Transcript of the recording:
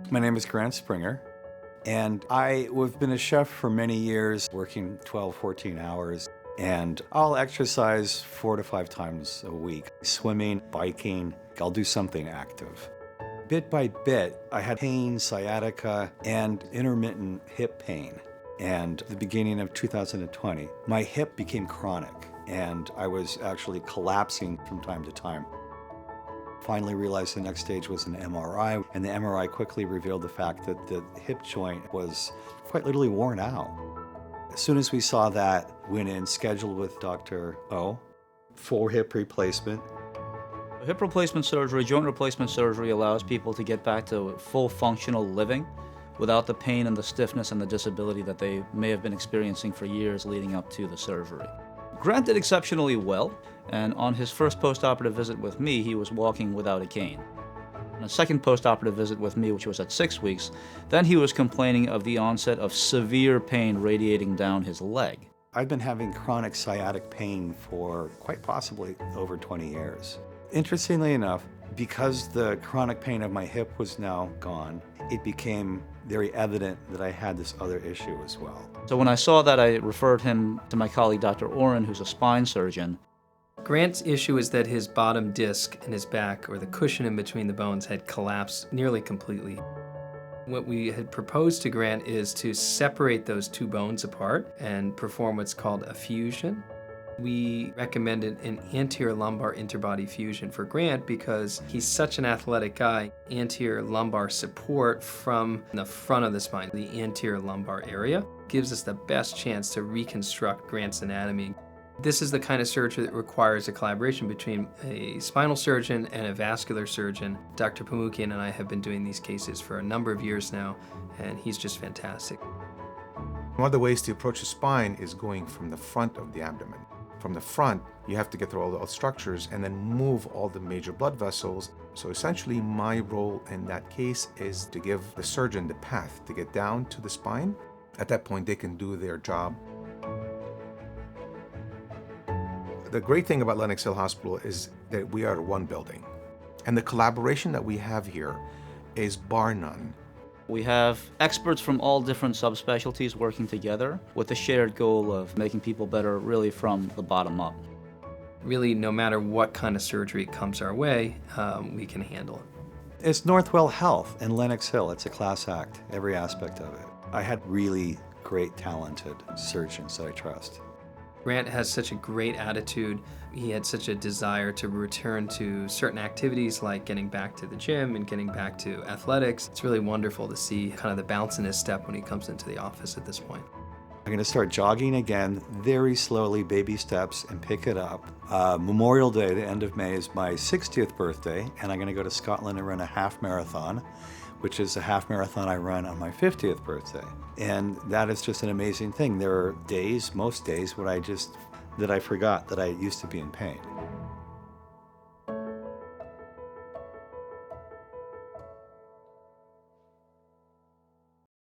My name is Grant Springer, and I've been a chef for many years, working 12, 14 hours, and I'll exercise 4 to 5 times a week, swimming, biking. I'll do something active. Bit by bit, I had pain, sciatica, and intermittent hip pain. And at the beginning of 2020, my hip became chronic, and I was actually collapsing from time to time. Finally realized the next stage was an MRI, and the MRI quickly revealed the fact that the hip joint was quite literally worn out. As soon as we saw that, went in, scheduled with Dr. O for hip replacement. Hip replacement surgery, joint replacement surgery allows people to get back to full functional living without the pain and the stiffness and the disability that they may have been experiencing for years leading up to the surgery. Grant did exceptionally well, and on his first postoperative visit with me, he was walking without a cane. On a second postoperative visit with me, which was at 6 weeks, then he was complaining of the onset of severe pain radiating down his leg. I've been having chronic sciatic pain for quite possibly over 20 years. Interestingly enough, because the chronic pain of my hip was now gone, it became very evident that I had this other issue as well. So when I saw that, I referred him to my colleague, Dr. Oren, who's a spine surgeon. Grant's issue is that his bottom disc in his back, or the cushion in between the bones, had collapsed nearly completely. What we had proposed to Grant is to separate those two bones apart and perform what's called a fusion. We recommended an anterior lumbar interbody fusion for Grant because he's such an athletic guy. Anterior lumbar support from the front of the spine, the anterior lumbar area, gives us the best chance to reconstruct Grant's anatomy. This is the kind of surgery that requires a collaboration between a spinal surgeon and a vascular surgeon. Dr. Pamukian and I have been doing these cases for a number of years now, and he's just fantastic. One of the ways to approach the spine is going from the front of the abdomen. From the front, you have to get through all the structures and then move all the major blood vessels. So essentially, my role in that case is to give the surgeon the path to get down to the spine. At that point, they can do their job. The great thing about Lenox Hill Hospital is that we are one building. And the collaboration that we have here is bar none. We have experts from all different subspecialties working together with the shared goal of making people better really from the bottom up. Really, no matter what kind of surgery comes our way, we can handle it. It's Northwell Health and Lenox Hill. It's a class act, every aspect of it. I had really great, talented surgeons that I trust. Grant has such a great attitude. He had such a desire to return to certain activities like getting back to the gym and getting back to athletics. It's really wonderful to see kind of the bounce in his step when he comes into the office at this point. I'm going to start jogging again, very slowly, baby steps, and pick it up. Memorial Day, the end of May, is my 60th birthday, and I'm going to go to Scotland and run a half marathon, which is a half marathon I run on my 50th birthday. And that is just an amazing thing. There are days, most days, that I forgot that I used to be in pain.